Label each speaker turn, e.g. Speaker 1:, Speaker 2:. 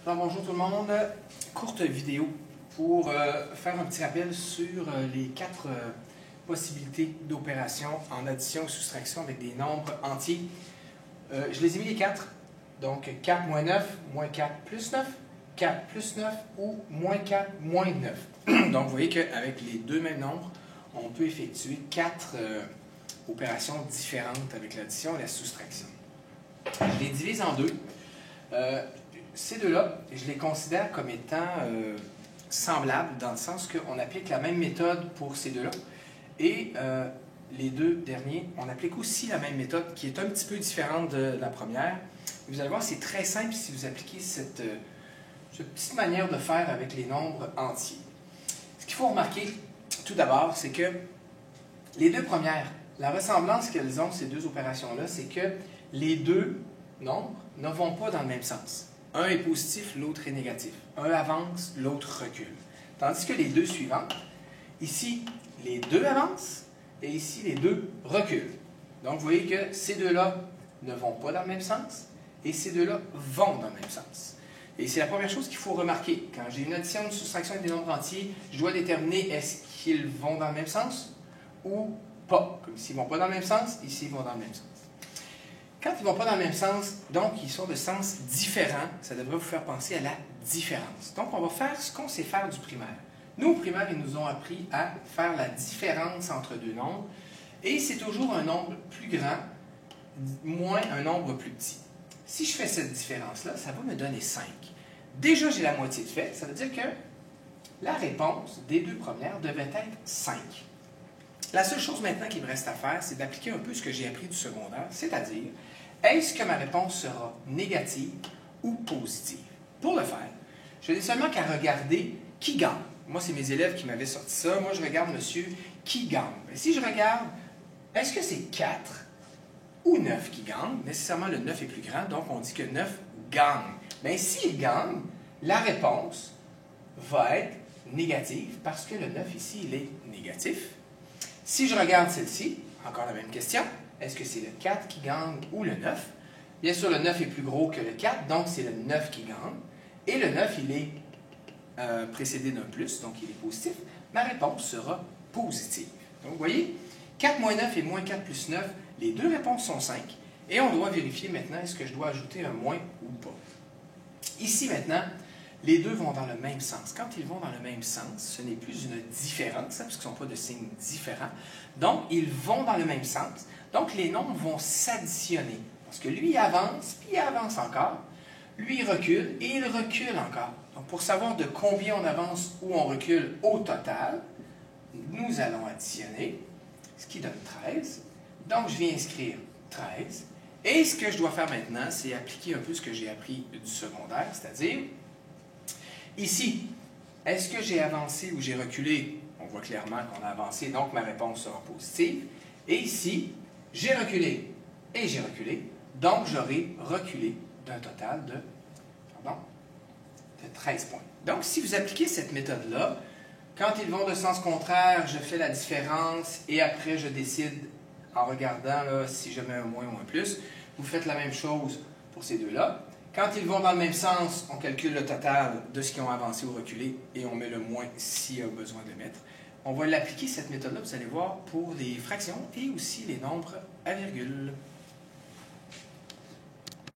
Speaker 1: Alors, bonjour tout le monde, courte vidéo pour faire un petit rappel sur les 4 possibilités d'opération en addition ou soustraction avec des nombres entiers. Je les ai mis les 4, donc 4 moins 9, moins 4 plus 9, 4 plus 9 ou moins 4 moins 9. Donc vous voyez qu'avec les deux mêmes nombres, on peut effectuer 4 opérations différentes avec l'addition et la soustraction. Je les divise en deux. Ces deux-là, je les considère comme étant semblables dans le sens qu'on applique la même méthode pour ces deux-là. Et les deux derniers, on applique aussi la même méthode qui est un petit peu différente de la première. Vous allez voir, c'est très simple si vous appliquez cette petite manière de faire avec les nombres entiers. Ce qu'il faut remarquer, tout d'abord, c'est que les deux premières, la ressemblance qu'elles ont, ces deux opérations-là, c'est que les deux nombres ne vont pas dans le même sens. Un est positif, l'autre est négatif. Un avance, l'autre recule. Tandis que les deux suivantes, ici, les deux avancent et ici, les deux reculent. Donc, vous voyez que ces deux-là ne vont pas dans le même sens et ces deux-là vont dans le même sens. Et c'est la première chose qu'il faut remarquer. Quand j'ai une addition, une soustraction avec des nombres entiers, je dois déterminer est-ce qu'ils vont dans le même sens ou pas. Comme ici, ils ne vont pas dans le même sens, ici, ils vont dans le même sens. Quand ils ne vont pas dans le même sens, donc ils sont de sens différents, ça devrait vous faire penser à la différence. Donc, on va faire ce qu'on sait faire du primaire. Nous, au primaire, ils nous ont appris à faire la différence entre deux nombres, et c'est toujours un nombre plus grand moins un nombre plus petit. Si je fais cette différence-là, ça va me donner 5. Déjà, j'ai la moitié de fait, ça veut dire que la réponse des deux premières devait être 5. La seule chose maintenant qu'il me reste à faire, c'est d'appliquer un peu ce que j'ai appris du secondaire, c'est-à-dire, est-ce que ma réponse sera négative ou positive? Pour le faire, je n'ai seulement qu'à regarder qui gagne. Moi, c'est mes élèves qui m'avaient sorti ça. Moi, je regarde monsieur qui gagne. Et si je regarde, est-ce que c'est 4 ou 9 qui gagne? Nécessairement, le 9 est plus grand, donc on dit que 9 gagne. Mais s'il gagne, la réponse va être négative parce que le 9 ici, il est négatif. Si je regarde celle-ci, encore la même question, est-ce que c'est le 4 qui gagne ou le 9? Bien sûr, le 9 est plus gros que le 4, donc c'est le 9 qui gagne. Et le 9, il est précédé d'un plus, donc il est positif. Ma réponse sera positive. Donc, vous voyez, 4 moins 9 et moins 4 plus 9, les deux réponses sont 5. Et on doit vérifier maintenant, est-ce que je dois ajouter un moins ou pas. Ici, maintenant, les deux vont dans le même sens. Quand ils vont dans le même sens, ce n'est plus une différence, parce qu'ils ne sont pas de signes différents. Donc, ils vont dans le même sens. Donc, les nombres vont s'additionner. Parce que lui, il avance, puis il avance encore. Lui, il recule, et il recule encore. Donc, pour savoir de combien on avance ou on recule au total, nous allons additionner, ce qui donne 13. Donc, je viens inscrire 13. Et ce que je dois faire maintenant, c'est appliquer un peu ce que j'ai appris du secondaire, c'est-à-dire, ici, est-ce que j'ai avancé ou j'ai reculé? On voit clairement qu'on a avancé, donc ma réponse sera positive. Et ici, j'ai reculé et j'ai reculé, donc j'aurai reculé d'un total de 13 points. Donc, si vous appliquez cette méthode-là, quand ils vont de sens contraire, je fais la différence et après, je décide, en regardant là, si je mets un moins ou un plus. Vous faites la même chose pour ces deux-là. Quand ils vont dans le même sens, on calcule le total de ce qu'ils ont avancé ou reculé et on met le moins s'il y a besoin de mettre. On va l'appliquer, cette méthode-là, vous allez voir, pour les fractions et aussi les nombres à virgule.